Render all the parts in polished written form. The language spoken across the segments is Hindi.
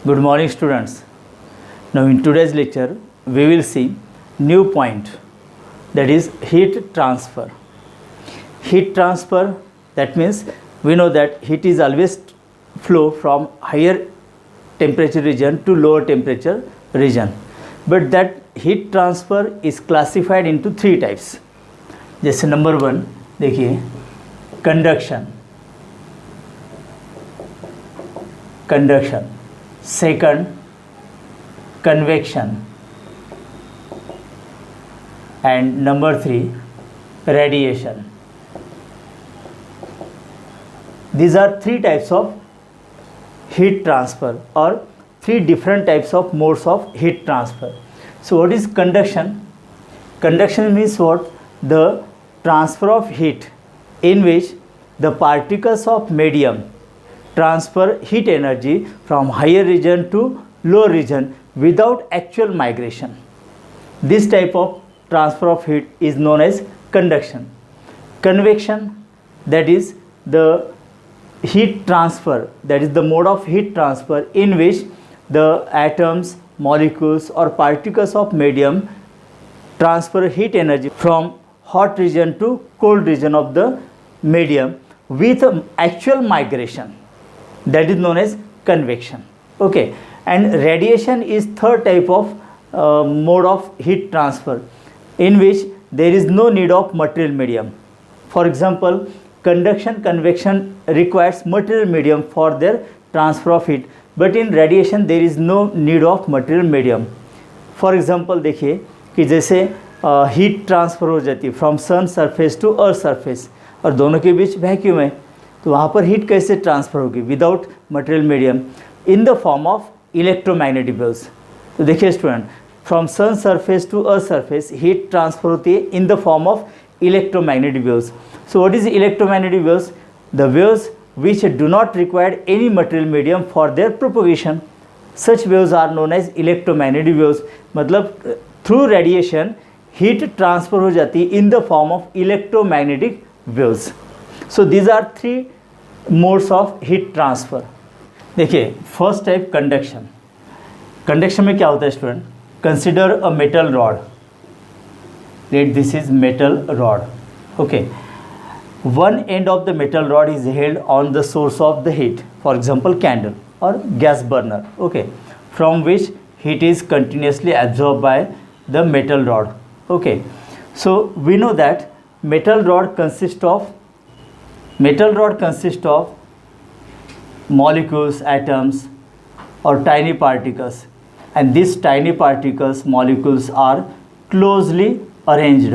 Good morning students. Now in today's lecture we will see new point, that is heat transfer. Heat transfer, that means we know that heat is always flow from higher temperature region to lower temperature region, but that heat transfer is classified into three types. जैसे नंबर 1 देखिए conduction, second convection and number 3 radiation. These are three types of heat transfer or three different types of modes of heat transfer. So what is conduction? Conduction means what? The transfer of heat in which the particles of medium transfer heat energy from higher region to lower region without actual migration. This type of transfer of heat is known as conduction. Convection, that is the heat transfer, that is the mode of heat transfer in which the atoms, molecules or particles of medium transfer heat energy from hot region to cold region of the medium with actual migration. That is known as convection. Okay, and radiation is third type of mode of heat transfer in which there is no need of material medium. For example, conduction, convection requires material medium for their transfer of heat, but in radiation there is no need of material medium. For example देखिए कि जैसे हीट ट्रांसफ़र हो जाती है from sun surface to earth surface और दोनों के बीच वैक्यूम है, तो वहाँ पर हीट कैसे ट्रांसफ़र होगी? Without material medium, in the form of electromagnetic waves. तो देखिए student, from sun surface to earth surface heat transfer होती है in the form of electromagnetic waves. So what is electromagnetic waves? The waves which do not require any material medium for their propagation. Such waves are known as electromagnetic waves. मतलब through radiation heat transfer हो जाती है in the form of electromagnetic waves. So these are three modes of heat transfer. देखिए फर्स्ट टाइप कंडक्शन. कंडक्शन में क्या होता है student? Consider a metal rod. Late this is metal rod. Okay, one end of the metal rod is held on the source of the heat, for example candle or gas burner, okay, from which heat is continuously absorbed by the metal rod. Okay, so we know that metal rod consists of molecules, atoms or tiny particles, and these tiny particles, molecules are closely arranged,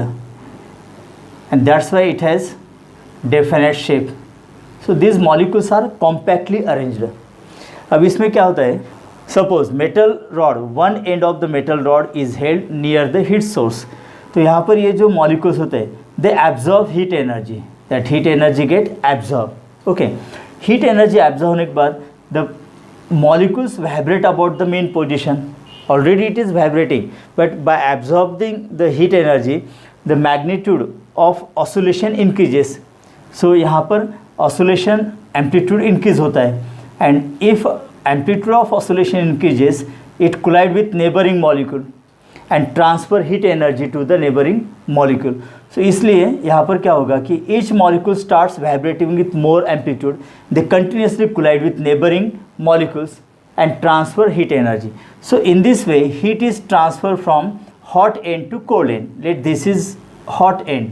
and that's why it has definite shape. So these molecules are compactly arranged. अब इसमें क्या होता है? Suppose metal rod, one end of the metal rod is held near the heat source. तो यहाँ पर ये जो molecules होते हैं, they absorb heat energy. That heat energy get absorbed. Okay, heat energy absorb होने के बाद the molecules vibrate about the main position. Already it is vibrating, but by absorbing the heat energy, the magnitude of oscillation increases. सो यहाँ पर ऑसिलेशन एम्पलीट्यूड इंक्रीज होता है, and if amplitude of oscillation increases it collide with neighbouring molecule and transfer heat energy to the neighbouring molecule. So इसलिए यहाँ पर क्या होगा कि each molecule starts vibrating with more amplitude, they continuously collide with neighbouring molecules and transfer heat energy. So in this way heat is transfer from hot end to cold end. Let this is hot end,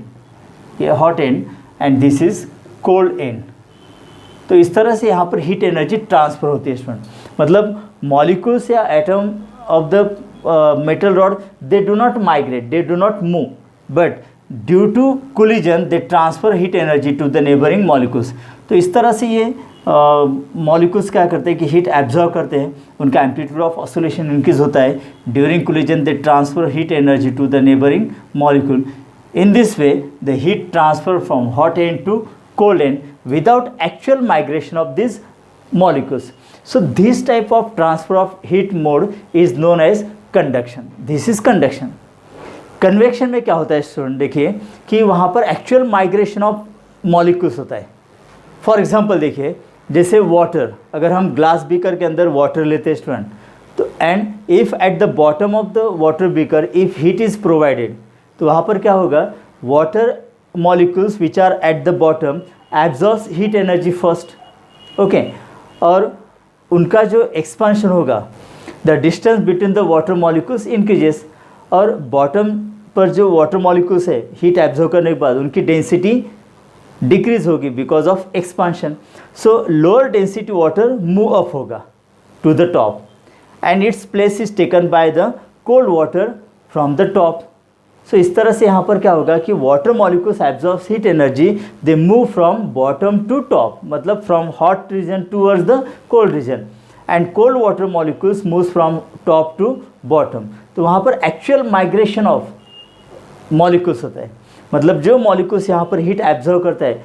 ये hot end end this is cold end. तो इस तरह से यहाँ पर हीट एनर्जी ट्रांसफ़र होती है स्टूडेंट. मतलब मॉलिक्यूल्स या atom of the metal rod they do not migrate, they do not move, but due to collision they transfer heat energy to the neighbouring molecules. तो इस तरह से ये मॉलिक्यूल्स क्या करते हैं कि हीट एब्जॉर्ब करते हैं, उनका एम्पलीट्यूड ऑफ ऑसिलेशन इंक्रीज होता है. During collision they transfer heat energy to the neighbouring molecule. In this way, the heat transfer from hot end to cold end without actual migration of these molecules. So this type of transfer of heat mode is known as conduction. This is conduction. Convection में क्या होता है स्टूडेंट? देखिए कि वहाँ पर actual migration of molecules होता है. For example देखिए जैसे वाटर, अगर हम ग्लास बीकर के अंदर वाटर लेते हैं स्टूडेंट, तो and if at the bottom of the water beaker if heat is provided, तो वहाँ पर क्या होगा, water molecules which are at the bottom absorbs heat energy first, okay, और उनका जो एक्सपांशन होगा, the distance between the water molecules increases, और बॉटम पर जो वाटर मॉलिक्यूल्स है हीट एब्जॉर्ब करने के बाद उनकी डेंसिटी डिक्रीज होगी because of expansion. So lower density water move up होगा to the top and its place is taken by the cold water from the top. So इस तरह से यहाँ पर क्या होगा कि water molecules absorb heat energy, they move from bottom to top, मतलब from hot region towards the cold region, and cold water molecules moves from top to bottom. तो वहाँ पर एक्चुअल माइग्रेशन ऑफ मॉलिक्यूल्स होता है, मतलब जो मॉलिक्यूल्स यहाँ पर हीट एब्जॉर्ब करता है,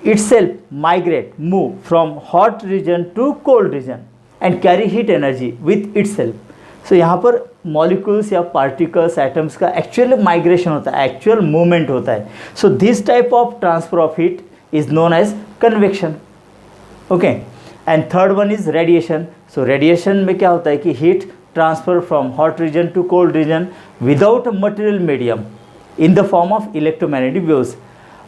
itself migrate, move from hot region to cold region and carry heat energy with itself. So यहाँ पर मॉलिक्यूल्स या पार्टिकल्स, एटम्स का एक्चुअल माइग्रेशन होता है, एक्चुअल मूवमेंट होता है. So this type of transfer of heat is known as convection. Okay, and third one is radiation. So radiation में क्या होता है कि heat transfer from hot region to cold region without material medium in the form of electromagnetic waves.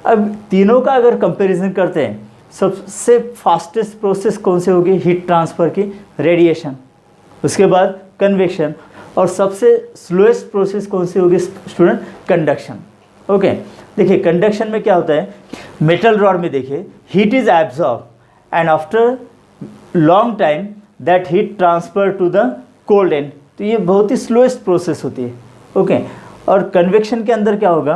अब तीनों का अगर कंपैरिजन करते हैं, सबसे फास्टेस्ट प्रोसेस कौन से होगी हीट ट्रांसफ़र की, रेडिएशन, उसके बाद कन्वेक्शन, और सबसे स्लोएस्ट प्रोसेस कौन सी होगी स्टूडेंट, कंडक्शन. ओके, देखिए कंडक्शन में क्या होता है, मेटल रॉड में देखिए heat is absorb and after long time that heat transfer to the cold end. तो ये बहुत ही स्लोएस्ट प्रोसेस होती है. ओके, और कन्वेक्शन के अंदर क्या होगा,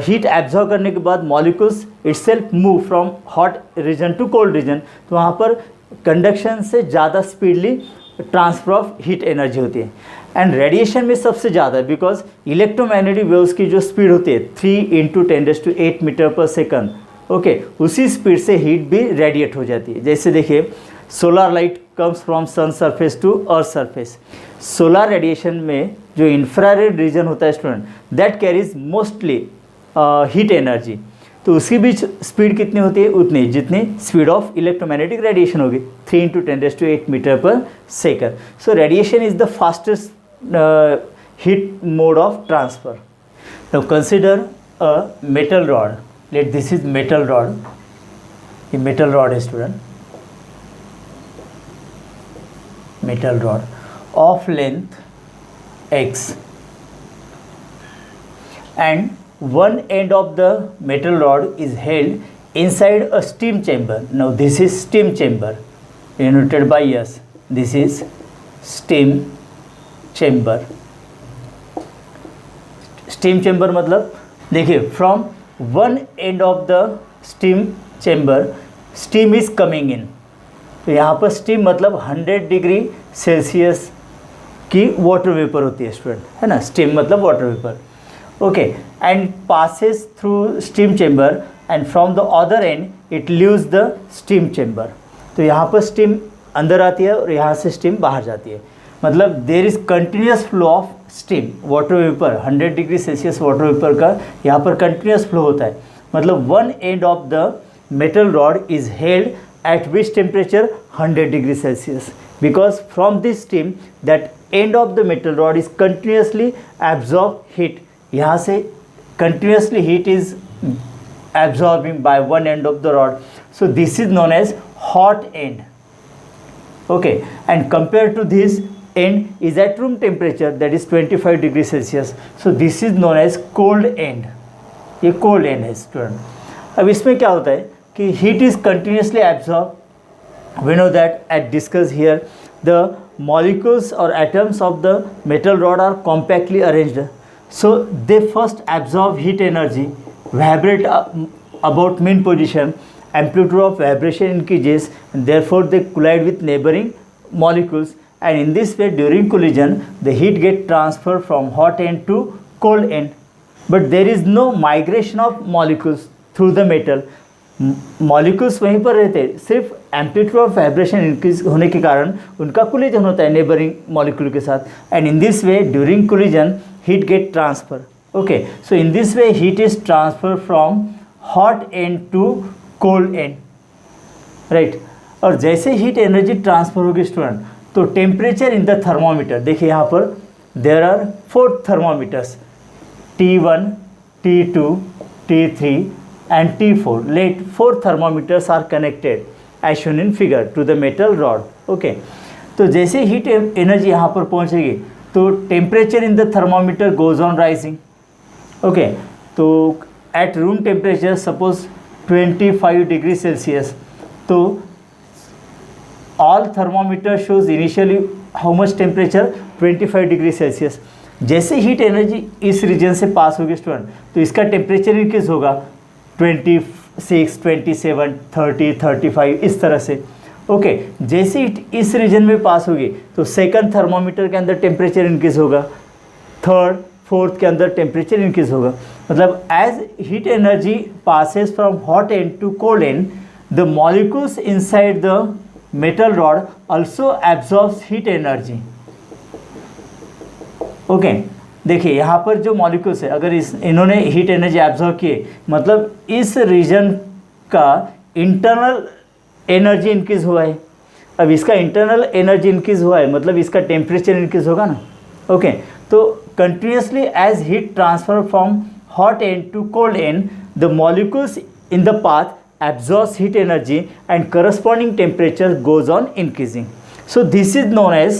हीट एब्जॉर्ब करने के बाद molecules itself move from hot region to cold region. तो वहाँ पर कंडक्शन से ज़्यादा speedly transfer of heat energy होती है. एंड रेडिएशन में सबसे ज़्यादा, बिकॉज इलेक्ट्रोमैग्नेटिक वेव्स की जो स्पीड होती है 3 × 10⁸ मीटर पर सेकंड, ओके, उसी स्पीड से हीट भी रेडिएट हो जाती है. जैसे देखिए solar light comes from sun surface to earth surface. Solar radiation में जो इंफ्रारेड रीजन होता है student, that carries mostly heat energy. तो उसकी भी स्पीड कितनी होती है, उतनी जितनी स्पीड ऑफ इलेक्ट्रोमैग्नेटिक रेडिएशन होगी, 3 × 10⁸ metre per second. So radiation is the fastest heat mode of transfer. Now consider a metal rod. Late this is metal rod. ये मेटल रॉड है student, metal rod of length x, and one end of the metal rod is held inside a steam chamber. Now this is steam chamber denoted by S. This is steam chamber. Steam chamber मतलब देखिए from one end of the steam chamber steam is coming in. तो यहाँ पर स्टीम मतलब 100 डिग्री सेल्सियस की वाटर वेपर होती है स्टूडेंट, है ना, स्टीम मतलब water vapour. Okay, and passes through steam chamber and from the other and it leaves the steam chamber. तो यहाँ पर स्टीम अंदर आती है और यहाँ से स्टीम बाहर जाती है, मतलब there is continuous flow of steam, water vapour 100 degree Celsius water vapour का यहाँ पर कंटिन्यूस फ्लो होता है. मतलब one end of the metal rod is held at which temperature 100 degree Celsius, because from this steam that end of the metal rod is continuously absorb heat. यहाँ से continuously heat is absorbing by one end of the rod, so this is known as hot end. Okay, and compared to this end is at room temperature, that is 25 degree Celsius, so this is known as cold end. ये cold end है स्टूडेंट. अब इसमें क्या होता है कि heat is continuously absorbed. We know that at discuss here the molecules or atoms of the metal rod are compactly arranged, so they first absorb heat energy, vibrate about mean position, amplitude of vibration increases, and therefore they collide with neighboring molecules, and in this way during collision the heat get transferred from hot end to cold end. But there is no migration of molecules through the metal. Molecules वहीं पर रहते हैं, सिर्फ एम्पलीट्यूड ऑफ वाइब्रेशन इंक्रीज होने के कारण उनका कोलिजन होता है नेबरिंग मॉलिक्यूल के साथ, and in this way during collision heat get transfer. Okay, so in this way heat is transfer from hot end to cold end. Right. और जैसे हीट एनर्जी ट्रांसफर होगी स्टूडेंट, तो टेम्परेचर इन द थर्मोमीटर, देखिए यहाँ पर there are 4 thermometers, T1, T2, T3 and T4. Let 4 thermometers are connected as shown in figure to the metal rod. Okay. तो जैसे हीट एनर्जी यहाँ पर पहुँचेगी तो temperature in the thermometer goes on rising. Okay, तो at room temperature suppose 25 degree Celsius, तो all thermometer shows initially how much temperature 25 degree Celsius. जैसे हीट एनर्जी इस रीजन से पास होगी स्टूडेंट, तो इसका टेम्परेचर इंक्रीज होगा 26, 27, 30, 35 इस तरह से। ओके, जैसे हीट इस रीजन में पास होगी तो सेकंड थर्मोमीटर के अंदर टेम्परेचर इंक्रीज होगा, थर्ड फोर्थ के अंदर टेम्परेचर इंक्रीज होगा। मतलब as heat energy passes from hot end to cold end, the molecules inside the metal rod also absorbs heat energy. Okay, देखिए यहाँ पर जो मॉलिक्यूल्स है, अगर इन्होंने हीट एनर्जी एब्जॉर्ब किए, मतलब इस रीजन का इंटरनल एनर्जी इंक्रीज हुआ है। अब इसका इंटरनल एनर्जी इंक्रीज हुआ है, मतलब इसका टेम्परेचर इंक्रीज होगा ना। ओके, तो continuously as heat transfer from hot end to cold end, the molecules in the path absorbs heat energy and corresponding temperature goes on increasing. So this is known as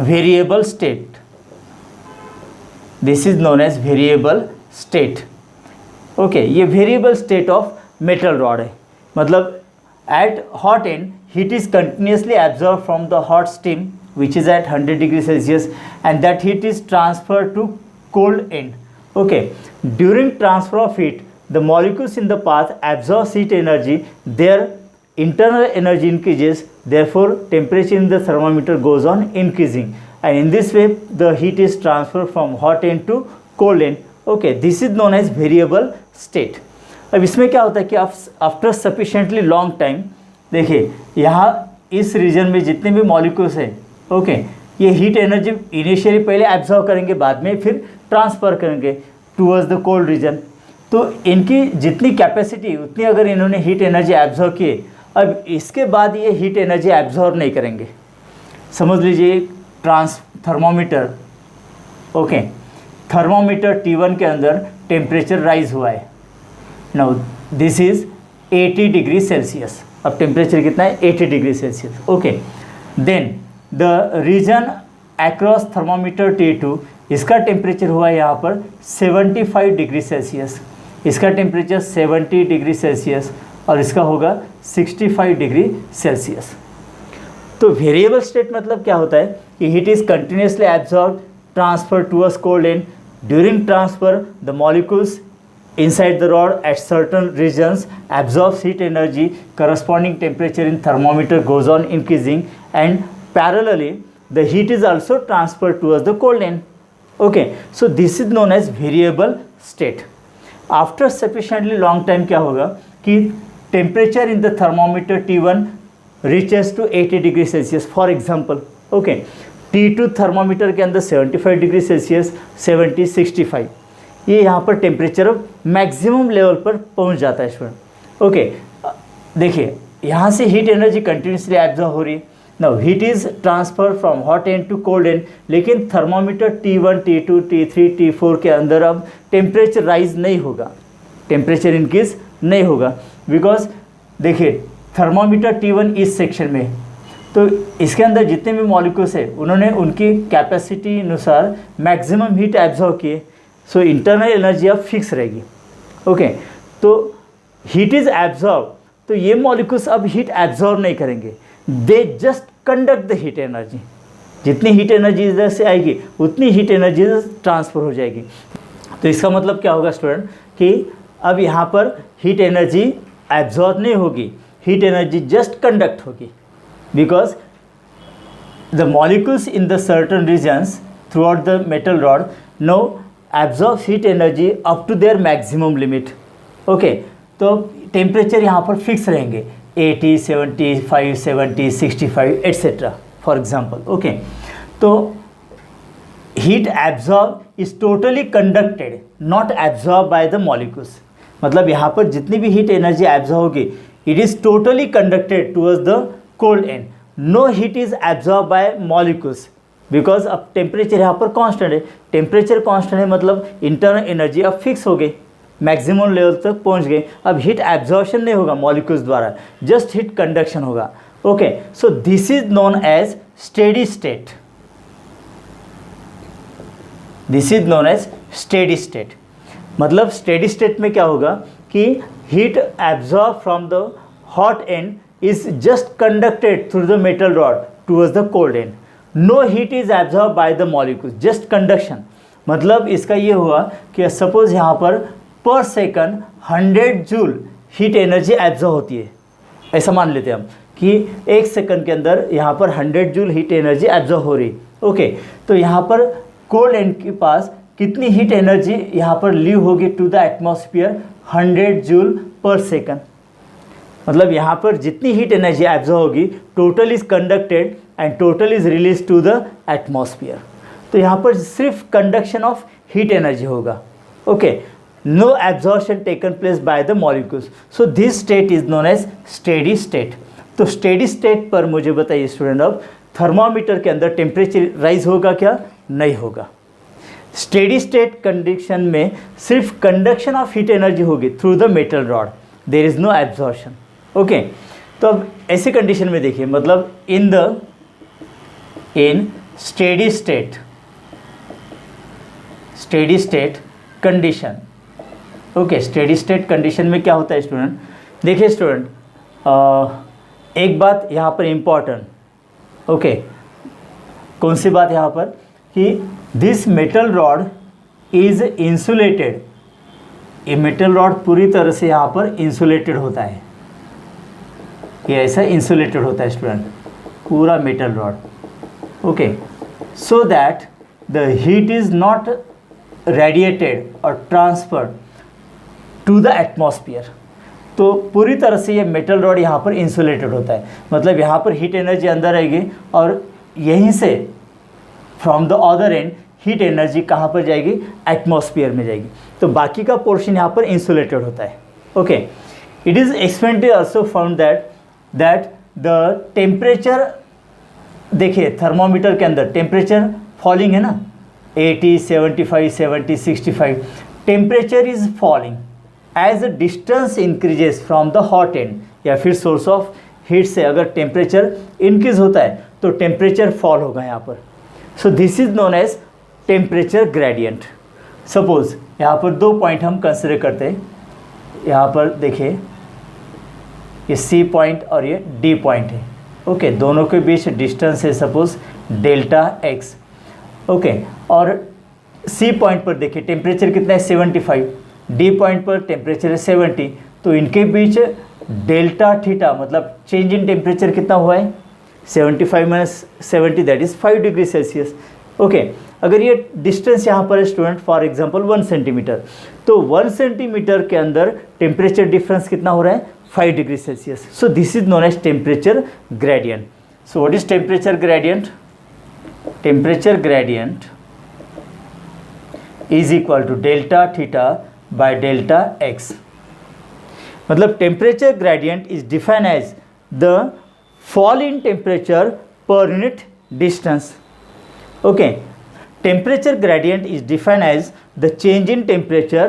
variable state. This is known as variable state. Okay, ये variable state of metal rod है। मतलब at hot end heat is continuously absorbed from the hot steam which is at 100 degree Celsius, and that heat is transferred to cold end. Okay, during transfer of heat, the molecules in the path absorb heat energy, their internal energy increases, therefore temperature in the thermometer goes on increasing, and in this way the heat is transferred from hot end to cold end. Okay, this is known as variable state. अब इसमें क्या होता है कि आफ्टर सफिशेंटली लॉन्ग टाइम, देखिए यहाँ इस रीजन में जितने भी मॉलिक्यूल्स हैं, ओके, ये हीट एनर्जी इनिशियली पहले एब्जॉर्ब करेंगे, बाद में फिर ट्रांसफ़र करेंगे टूवर्ड्स द कोल्ड रीजन। तो इनकी जितनी कैपेसिटी उतनी अगर इन्होंने हीट एनर्जी एब्जॉर्ब किए, अब इसके बाद ये हीट एनर्जी एब्जॉर्ब नहीं करेंगे। समझ लीजिए थर्मोमीटर, ओके, थर्मोमीटर T1 के अंदर टेम्परेचर राइज हुआ है। Now this is 80 degree Celsius. अब टेम्परेचर कितना है? 80 degree Celsius. Okay, then the region across thermometer T2, इसका टेम्परेचर हुआ है यहाँ पर 75 डिग्री सेल्सियस, इसका टेम्परेचर 70 डिग्री सेल्सियस, और इसका होगा 65 डिग्री सेल्सियस। तो वेरिएबल स्टेट मतलब क्या होता है कि heat is continuously absorb, transfer towards cold end, during transfer the molecules inside the rod at certain regions absorbs heat energy, corresponding temperature in thermometer goes on increasing, and parallelly the heat is also transferred towards the cold end. Okay, so this is known as variable state. After sufficiently long time क्या होगा कि temperature in the thermometer T1 reaches to 80 degree Celsius for example. Okay, T2 thermometer के अंदर 75 डिग्री सेल्सियस, 70, 65, ये यहाँ पर टेम्परेचर मैक्सिमम लेवल पर पहुँच जाता है स्टूडेंट। ओके, देखिए यहाँ से हीट एनर्जी कंटिन्यूसली एब्जॉर्ब हो रही है। Now heat is transfer from hot end to cold end, लेकिन thermometer T1, T2, T3, T4 के अंदर अब टेम्परेचर राइज नहीं होगा, टेम्परेचर इंक्रीज नहीं होगा, बिकॉज देखिए थर्मोमीटर T1 इस सेक्शन में, तो इसके अंदर जितने भी मॉलिक्यूल्स है उन्होंने उनकी कैपेसिटी अनुसार मैक्सिमम हीट एब्जॉर्ब किए, सो इंटरनल एनर्जी अब फिक्स रहेगी। ओके, तो हीट इज़ एब्जॉर्ब, तो ये मॉलिक्यूल्स अब हीट एब्जॉर्ब नहीं करेंगे, they just conduct the heat energy. जितनी हीट एनर्जी इधर से आएगी उतनी हीट एनर्जी ट्रांसफ़र हो जाएगी। तो इसका मतलब क्या होगा स्टूडेंट कि अब यहाँ पर हीट एनर्जी एब्जॉर्ब नहीं होगी, हीट एनर्जी जस्ट कंडक्ट होगी, because the molecules in the certain regions throughout the metal rod no absorbs heat energy up to their maximum limit. Okay, तो टेम्परेचर यहाँ पर फिक्स रहेंगे 80, 75, 70, 65 एट्सेट्रा फॉर एग्जाम्पल। ओके, तो heat absorb is totally conducted, not absorb by the molecules. मतलब यहाँ पर जितनी भी हीट एनर्जी एब्जॉर्ब होगी it is totally conducted towards the cold end. No heat is absorbed by molecules because अब टेम्परेचर यहाँ पर कांस्टेंट है, टेम्परेचर कांस्टेंट है मतलब इंटरनल एनर्जी अब फिक्स हो गई, मैक्सिमम लेवल तक पहुँच गए. अब हीट एब्जॉर्प्शन नहीं होगा मॉलिक्यूल्स द्वारा, जस्ट हीट कंडक्शन होगा. Okay, so this is known as steady state. This is known as steady state. मतलब स्टेडी स्टेट में क्या होगा कि heat absorb from the hot end is just conducted through the metal rod towards the cold end. No heat is absorb by the molecules, just conduction. मतलब इसका ये हुआ कि सपोज यहाँ पर second 100 joule heat energy absorb होती है, ऐसा मान लेते हैं हम कि 1 सेकंड के अंदर यहाँ पर 100 जूल हीट एनर्जी एब्जॉर्ब हो रही. ओके, तो यहाँ पर कोल्ड एंड के पास कितनी हीट एनर्जी यहाँ पर लीव होगी टू द एटमॉस्फेयर? 100 जूल पर सेकंड. मतलब यहाँ पर जितनी हीट एनर्जी एब्जॉर्ब होगी total is conducted and total is release to the atmosphere. तो यहाँ पर सिर्फ कंडक्शन ऑफ हीट एनर्जी होगा. Okay, no absorption taken place by the molecules. So this state is known as steady state. तो स्टेडी स्टेट पर मुझे बताइए स्टूडेंट, अब थर्मामीटर के अंदर टेम्परेचर राइज होगा क्या? नहीं होगा. स्टेडी स्टेट कंडीशन में सिर्फ कंडक्शन ऑफ हीट एनर्जी होगी through the metal rod, there is no absorption. Okay, तो अब ऐसी कंडीशन में देखिए, मतलब in steady state condition. Okay, steady state condition में क्या होता है स्टूडेंट? देखिए स्टूडेंट, एक बात यहाँ पर इम्पॉर्टेंट. ओके, कौन सी बात यहाँ पर कि this metal rod is insulated. ये मेटल रॉड पूरी तरह से यहाँ पर इंसुलेटेड होता है, ये ऐसा इंसुलेटेड होता है स्टूडेंट, पूरा metal rod. Okay, so that the heat is not radiated और ट्रांसफर्ड टू द एटमॉस्फेयर. तो पूरी तरह से ये मेटल रॉड यहाँ पर इंसुलेटेड होता है, मतलब यहाँ पर हीट एनर्जी अंदर आएगी और यहीं से from the other and heat energy कहाँ पर जाएगी? एटमॉस्फेयर में जाएगी. तो बाकी का पोर्शन यहाँ पर इंसुलेटेड होता है. Okay, it is experimentally also found that the temperature, देखिए थर्मोमीटर के अंदर टेम्परेचर फॉलिंग है ना, 80, 75, 70, 65. Temperature is falling edge distance increases from the hot and, या फिर सोर्स ऑफ हीट से अगर टेम्परेचर इंक्रीज होता है तो टेम्परेचर फॉल होगा यहाँ पर. So this is known as temperature gradient. Suppose यहाँ पर 2 पॉइंट हम कंसिडर करते हैं. यहाँ पर देखिए ये C पॉइंट और ये D पॉइंट है. ओके, दोनों के बीच डिस्टेंस है सपोज डेल्टा x. ओके, और C पॉइंट पर देखिए टेम्परेचर कितना है? 75. D पॉइंट पर टेम्परेचर है 70. तो इनके बीच डेल्टा थीटा मतलब चेंज इन टेम्परेचर कितना हुआ है? 75 minus 70 that is 5 degree Celsius. Okay, अगर ये डिस्टेंस यहाँ पर है स्टूडेंट फॉर एग्जांपल 1 सेंटीमीटर, तो 1 सेंटीमीटर के अंदर टेम्परेचर डिफरेंस कितना हो रहा है? 5 degree Celsius. So this is known as temperature gradient. So what is temperature gradient? Temperature gradient is equal to delta theta by delta x. मतलब temperature gradient is defined as the fall in temperature per unit distance. Okay, temperature gradient is defined as the change in temperature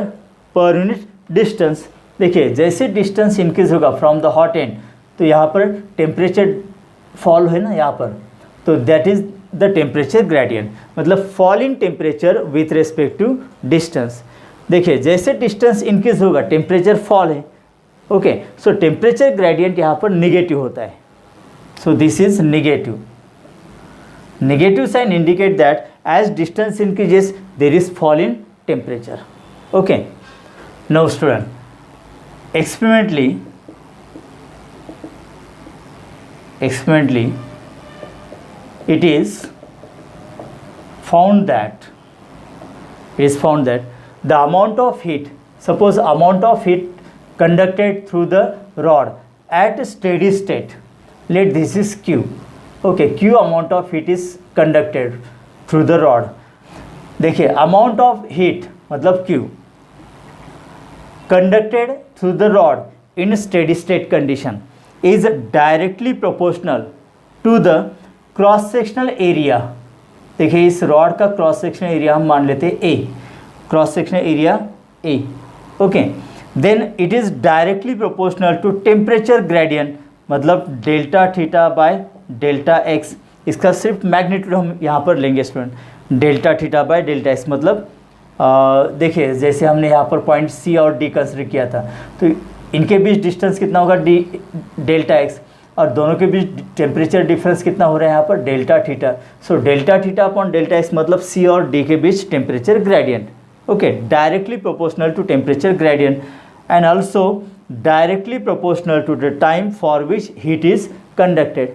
per unit distance. देखिए जैसे डिस्टेंस इंक्रीज होगा फ्रॉम द हॉट एंड, तो यहाँ पर टेम्परेचर फॉल है ना यहाँ पर, तो that is the temperature gradient. मतलब fall in temperature with respect to distance. देखिए जैसे डिस्टेंस इंक्रीज होगा टेम्परेचर फॉल है. ओके, सो टेम्परेचर ग्रेडियंट यहाँ पर निगेटिव होता है. So this is negative. Negative sign indicate that as distance increases there is fall in temperature. Okay. Now student, experimentally it is found that the amount of heat, suppose amount of heat conducted through the rod at steady state, let this is Q. Okay, Q amount of heat is conducted through the rod. देखिए amount of heat मतलब Q conducted through the rod in steady state condition is directly proportional to the cross sectional area. देखिए इस रॉड का क्रॉस सेक्शनल एरिया हम मान लेते हैं A, cross sectional area A, okay. Then it is directly proportional to temperature gradient, मतलब delta theta by delta x. इसका सिर्फ मैग्नीट्यूड हम यहाँ पर लेंगे student, delta theta by delta x. मतलब देखिए जैसे हमने यहाँ पर पॉइंट सी और डी कंसिडर किया था, तो इनके बीच डिस्टेंस कितना होगा डी डेल्टा एक्स, और दोनों के बीच टेम्परेचर डिफरेंस कितना हो रहा है यहाँ पर delta theta. So delta theta upon delta x मतलब सी और डी के बीच temperature gradient, okay, directly proportional to temperature gradient and also directly proportional to the time for which heat is conducted.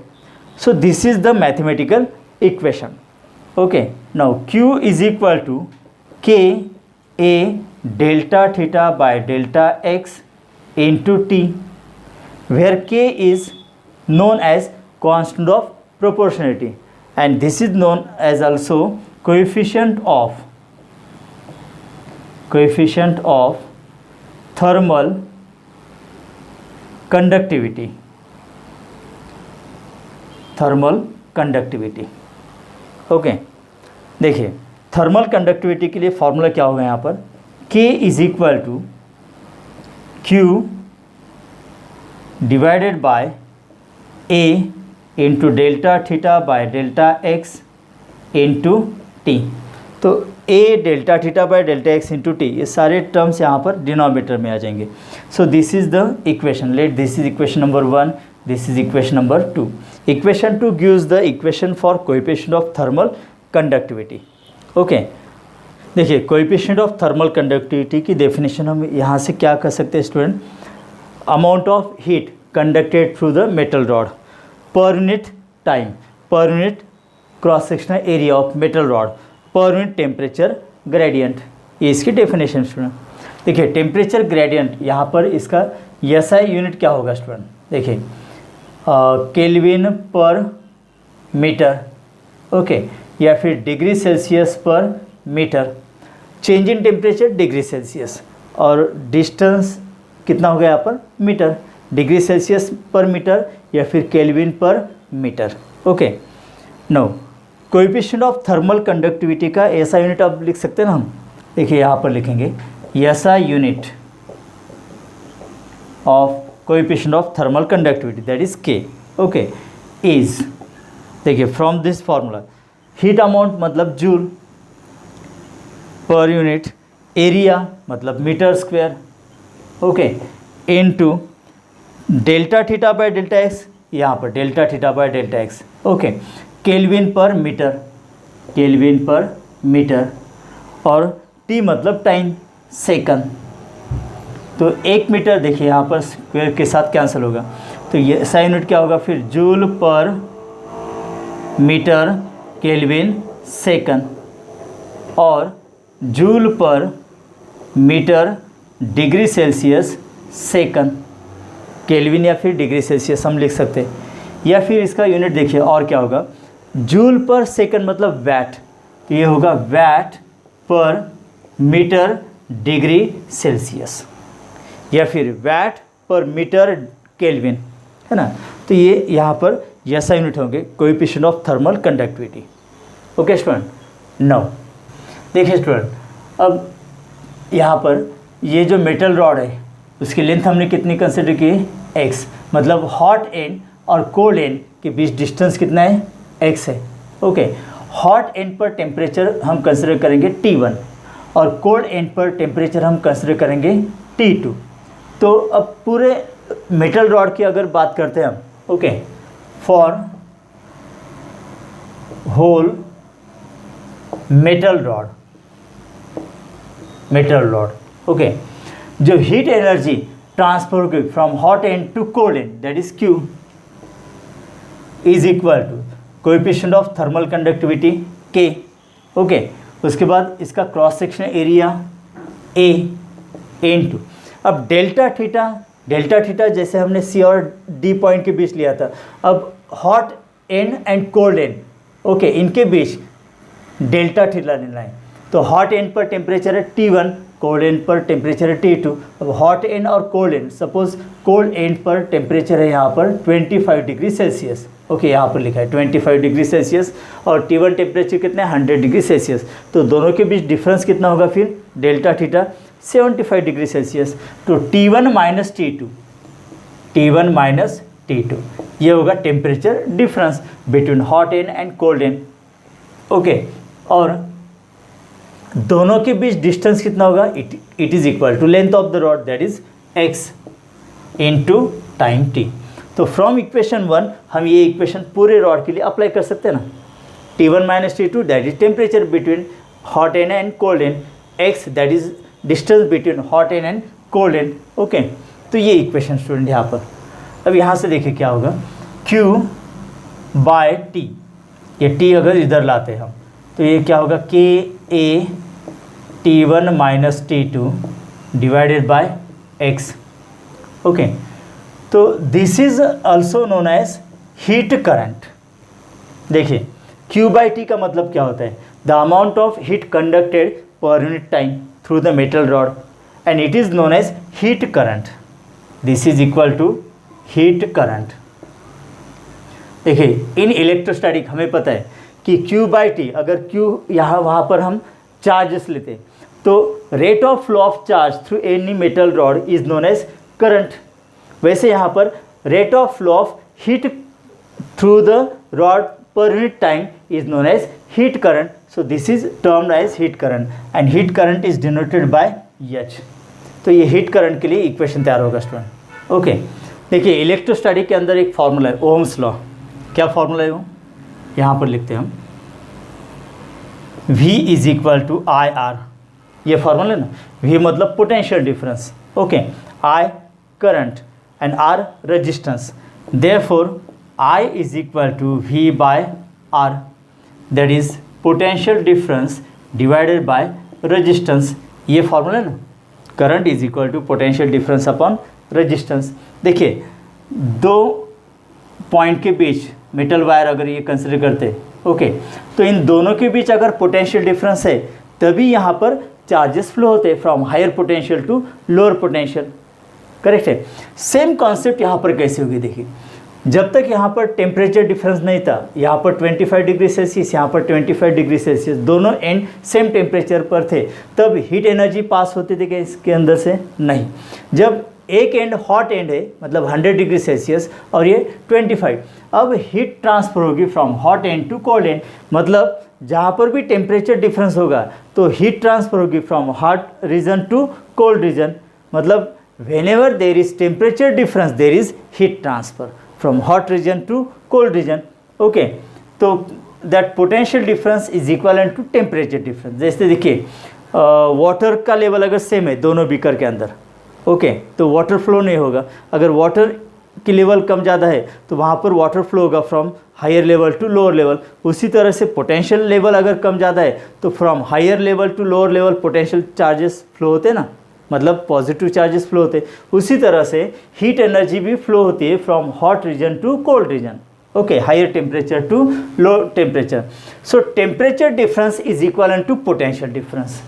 So this is the mathematical equation, okay. Now Q is equal to K A delta theta by delta x into T, where K is known as constant of proportionality and this is known as also coefficient of thermal conductivity, okay. देखिए थर्मल कंडक्टिविटी के लिए फॉर्मूला क्या होगा यहाँ पर, K is equal to Q divided by A into delta theta by delta X into T. तो A delta theta by delta X into T, ये सारे टर्म्स यहाँ पर डिनोमिनेटर में आ जाएंगे। So this is the equation, let this is equation number 1, this is equation number 2। Equation 2 gives the equation for coefficient of thermal conductivity, okay. देखिए कोएफिशिएंट ऑफ थर्मल कंडक्टिविटी की डेफिनेशन हम यहाँ से क्या कर सकते हैं student, amount of heat conducted through the metal rod per unit time, per unit cross sectional area of metal rod, per unit temperature gradient, ये इसकी डेफिनेशन स्टूडेंट। देखिए टेम्परेचर ग्रेडियंट यहाँ पर इसका SI यूनिट क्या होगा स्टूडेंट, देखिए केल्विन पर मीटर, ओके, या फिर degree Celsius per metre, change in temperature degree Celsius, और डिस्टेंस कितना हो गया यहाँ पर metre, degree Celsius per metre या फिर kelvin per metre, okay. No coefficient of thermal conductivity का SI यूनिट आप लिख सकते हैं ना हम, देखिए यहाँ पर लिखेंगे SI unit of coefficient of thermal conductivity that is K, okay, is, देखिए from this formula heat amount मतलब जूल पर यूनिट एरिया मतलब metre square, okay, into delta theta by delta x, यहाँ पर delta theta by delta x, okay, kelvin per metre, और टी मतलब टाइम सेकंड। तो 1 मीटर देखिए यहाँ पर स्क्वायर के साथ कैंसिल होगा, तो ये SI यूनिट क्या होगा फिर joule per metre kelvin second, और joule per metre degree Celsius second, kelvin या फिर डिग्री सेल्सियस हम लिख सकते हैं, या फिर इसका यूनिट देखिए और क्या होगा, जूल पर सेकंड मतलब वैट, तो ये होगा वैट पर मीटर डिग्री सेल्सियस, या फिर वैट पर मीटर केल्विन, है ना। तो ये यहाँ पर SI यूनिट होंगे coefficient of thermal conductivity, okay student. Now देखिए स्टूडेंट, अब यहाँ पर ये जो मेटल रॉड है उसकी लेंथ हमने कितनी कंसिडर की है, x, मतलब हॉट एंड और कोल्ड एंड के बीच डिस्टेंस कितना है, x है, ओके। हॉट एंड पर टेम्परेचर हम कंसिडर करेंगे T1 और कोल्ड एंड पर टेम्परेचर हम कंसिडर करेंगे T2। तो अब पूरे मेटल रॉड की अगर बात करते हैं हम, okay, for whole metal rod, okay, जो हीट एनर्जी ट्रांसफर होगी from hot end to cold end that is Q is equal to coefficient of thermal conductivity K, okay. उसके बाद इसका cross section area A into, अब डेल्टा थीटा जैसे हमने C और D पॉइंट के बीच लिया था, अब hot and cold end, okay, इनके बीच डेल्टा थीटा लेना है। तो हॉट एंड पर टेम्परेचर है T1, कोल्ड एंड पर टेम्परेचर है T2। अब हॉट एंड और cold and, suppose cold and पर टेम्परेचर है यहाँ पर 25 डिग्री सेल्सियस। ओके, यहाँ पर लिखा है 25 डिग्री सेल्सियस और T1 टेम्परेचर कितना है 100 डिग्री सेल्सियस। तो दोनों के बीच डिफरेंस कितना होगा फिर, डेल्टा थीटा 75 डिग्री सेल्सियस। तो T1 minus T2, T1 minus T2, ये होगा temperature difference between hot end and cold end. Okay, और दोनों के बीच डिस्टेंस कितना होगा, it is equal to length of the rod, that is x into time t। तो फ्रॉम इक्वेशन 1 हम ये इक्वेशन पूरे रॉड के लिए अप्लाई कर सकते हैं ना। T1 minus T2 that is temperature between hot end and cold and, x that is distance between hot end and cold end. Okay, तो ये इक्वेशन स्टूडेंट यहाँ पर। अब यहाँ से देखिए क्या होगा, Q बाय T, ये T अगर इधर लाते हैं हम तो ये क्या होगा, KA T1 minus T2 divided by x। Okay, तो this is also known as heat current. देखिए Q बाई T का मतलब क्या होता है, the amount of heat conducted per unit time through the metal rod and it is known as heat current. This is equal to heat current. देखिए इन इलेक्ट्रोस्टैटिक हमें पता है कि Q बाई T, अगर Q यहाँ वहाँ पर हम चार्जेस लेते तो rate of flow of charge through any metal rod is known as current. वैसे यहाँ पर rate of flow of heat through the rod per unit time is known as heat current. So this is termed as heat current and heat current is denoted by H। तो ये हीट करंट के लिए इक्वेशन तैयार होगा स्टूडेंट। ओके, देखिए इलेक्ट्रोस्टैटिक के अंदर एक फॉर्मूला है, ओम्स लॉ। क्या फॉर्मूला है वो, यहाँ पर लिखते हैं हम, V is equal to I R. ये फॉर्मूला है ना, V मतलब potential difference, okay, I current and R resistance. Therefore I is equal to V by R, that is potential difference divided by resistance. ये फॉर्मूला है ना, current is equal to potential difference upon resistance. देखिए दो पॉइंट के बीच मेटल वायर अगर ये कंसिडर करते, ओके, तो इन दोनों के बीच अगर पोटेंशियल डिफरेंस है तभी यहाँ पर चार्जेस फ्लो होते हैं from higher potential to lower potential. Correct है। सेम कॉन्सेप्ट यहाँ पर कैसे होगी, देखिए जब तक यहाँ पर टेम्परेचर डिफरेंस नहीं था, यहाँ पर 25 डिग्री सेल्सियस, यहाँ पर 25 डिग्री सेल्सियस, दोनों एंड सेम टेम्परेचर पर थे, तब हीट एनर्जी पास होती थी क्या इसके अंदर से, नहीं। जब एक एंड हॉट एंड है मतलब 100 डिग्री सेल्सियस और ये 25, अब हीट ट्रांसफर होगी from hot end to cold end, मतलब जहाँ पर भी टेम्परेचर डिफरेंस होगा तो हीट ट्रांसफर होगी from hot region to cold region, मतलब whenever there is temperature difference there is heat transfer from hot region to cold region। okay, तो that potential difference is equivalent to temperature difference। जैसे देखिए वाटर का लेवल अगर सेम है दोनों बीकर के अंदर, ओके, तो वाटर फ्लो नहीं होगा। अगर वाटर की लेवल कम ज़्यादा है तो वहाँ पर वाटर फ्लो होगा from higher level to lower level. उसी तरह से पोटेंशियल लेवल अगर कम ज़्यादा है तो from higher level to lower level potential charges flow होते हैं ना, मतलब पॉजिटिव चार्जेस फ्लो होते हैं। उसी तरह से हीट एनर्जी भी फ्लो होती है from hot region to cold region, okay, higher temperature to low temperature. So temperature difference is equal to potential difference.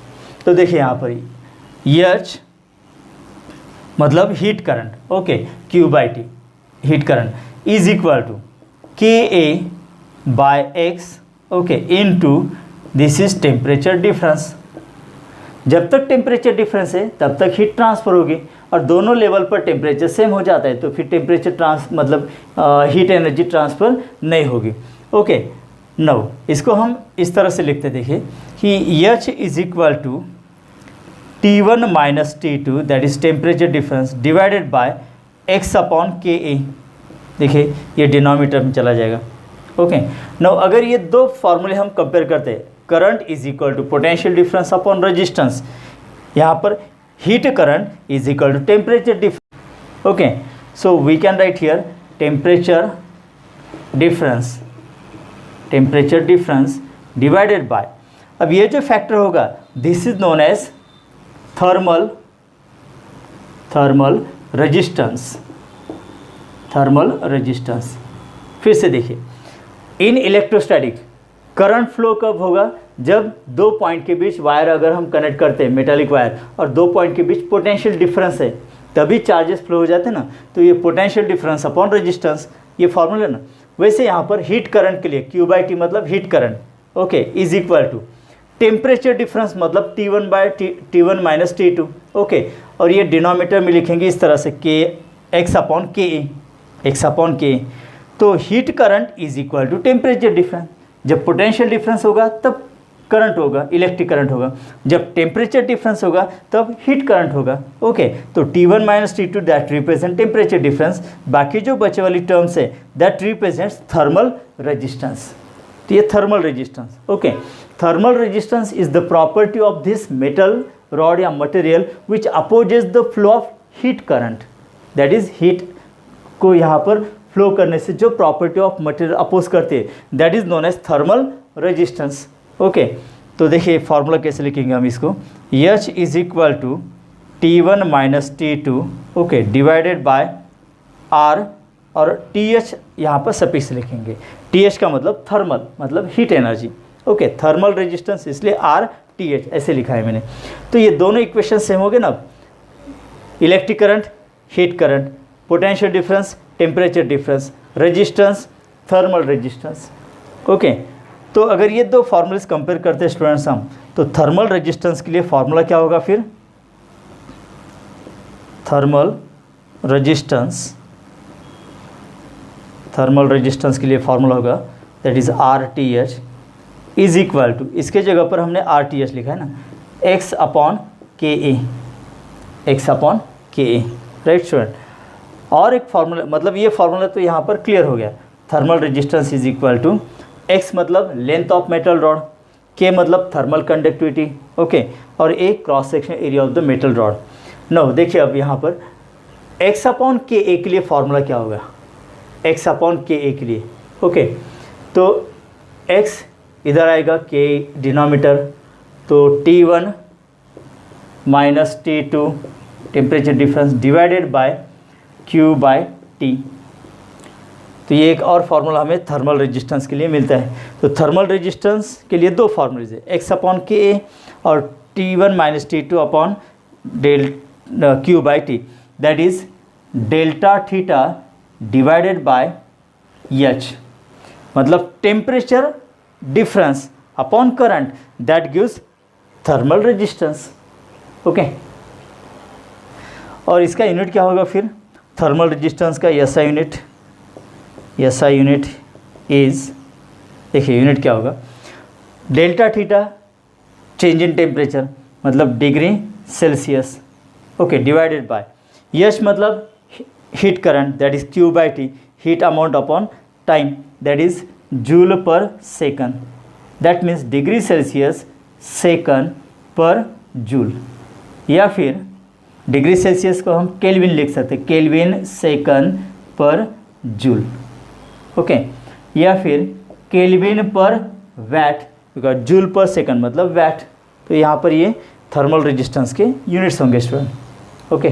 तो देखिए यहाँ पर H मतलब heat current, okay, Q by T heat current is equal to KA by X, okay, into this is temperature difference. जब तक टेम्परेचर डिफरेंस है तब तक हीट ट्रांसफ़र होगी और दोनों लेवल पर टेम्परेचर सेम हो जाता है तो फिर टेम्परेचर मतलब हीट एनर्जी ट्रांसफ़र नहीं होगी। ओके, नौ इसको हम इस तरह से लिखते, देखिए कि H is equal to T1 minus T2 that is temperature difference divided by X upon KA। देखिए ये डिनोमिनेटर में चला जाएगा। ओके, नौ अगर ये दो फॉर्मूले हम कंपेयर करते हैं, current is equal to potential difference upon resistance, यहाँ पर heat current is equal to temperature difference. Okay, so we can write here temperature difference divided by, अब ये जो फैक्टर होगा this is known as thermal resistance. फिर से देखिए इन इलेक्ट्रोस्टैटिक करंट फ्लो कब होगा, जब दो पॉइंट के बीच वायर अगर हम कनेक्ट करते हैं, मेटालिक वायर, और दो पॉइंट के बीच पोटेंशियल डिफरेंस है, तभी चार्जेस फ्लो हो जाते हैं ना। तो ये पोटेंशियल डिफरेंस अपॉन रेजिस्टेंस, ये फॉर्मूला है ना। वैसे यहाँ पर हीट करंट के लिए Q/T मतलब heat current, okay, is equal to temperature difference मतलब T1 माइनस T2, ओके। और ये डिनोमीटर में लिखेंगे इस तरह से x अपॉन Ka। तो heat current is equal to temperature difference. जब पोटेंशियल डिफरेंस होगा तब करंट होगा, इलेक्ट्रिक करंट होगा। जब टेम्परेचर डिफरेंस होगा तब हीट करंट होगा, ओके। तो T1 minus T2 that represent temperature difference. बाकी जो बचे वाली टर्म्स है दैट रिप्रेजेंट्स थर्मल रेजिस्टेंस। तो ये thermal resistance, okay. Thermal resistance is the property of this metal rod या material which opposes the flow of heat current. That is heat को यहाँ पर फ्लो करने से जो प्रॉपर्टी ऑफ मटेरियल अपोज करते हैं that is known as thermal resistance, okay. तो देखिए फॉर्मूला कैसे लिखेंगे हम इसको, H is equal to T1 minus T2, okay, divided by R, और TH यहाँ पर सफिक्स लिखेंगे। TH का मतलब थर्मल मतलब heat energy, okay. Thermal resistance इसलिए RTH ऐसे लिखा है मैंने। तो ये दोनों इक्वेशन सेम हो गए ना। Electric current, heat current, potential difference, temperature difference, resistance, thermal resistance, okay. तो अगर ये दो फॉर्मूलेस कंपेयर करते हैं स्टूडेंट्स हम, तो थर्मल रेजिस्टेंस के लिए फॉर्मूला क्या होगा फिर, थर्मल रेजिस्टेंस के लिए फॉर्मूला होगा that is RTH is equal to, इसके जगह पर हमने RTH लिखा है ना, x upon Ka, right student. और एक फार्मूला, मतलब ये फार्मूला तो यहाँ पर क्लियर हो गया। Thermal resistance is equal to x मतलब length of metal rod, K मतलब थर्मल कंडक्टिविटी, ओके, और A cross section area of the metal rod. Now देखिए अब यहाँ पर x अपॉन Ka के लिए फार्मूला क्या होगा, x अपॉन Ka के लिए, ओके। तो x इधर आएगा, K डिनोमीटर, तो T1 minus T2 temperature difference divided bye Q/T। तो ये एक और फार्मूला हमें थर्मल रेजिस्टेंस के लिए मिलता है। तो थर्मल रेजिस्टेंस के लिए दो फार्मूलेज है, x अपॉन Ka और T1 minus T2 upon Q/T, that is delta theta divided by H, मतलब temperature difference upon current that gives thermal resistance, okay. और इसका यूनिट क्या होगा फिर, थर्मल रेजिस्टेंस का SI यूनिट इज, देखिए यूनिट क्या होगा, delta theta change in temperature मतलब degree Celsius, okay, divided by H मतलब heat current that is Q/T, heat amount upon time that is joule पर second, that means degree Celsius second पर जूल, या फिर डिग्री सेल्सियस को हम केल्विन लिख सकते हैं, केल्विन सेकंड पर जूल, ओके, या फिर केल्विन पर वैट, बिकॉज जूल पर सेकंड मतलब वैट। तो यहाँ पर ये थर्मल रेजिस्टेंस के यूनिट्स होंगे स्टूडेंट, ओके।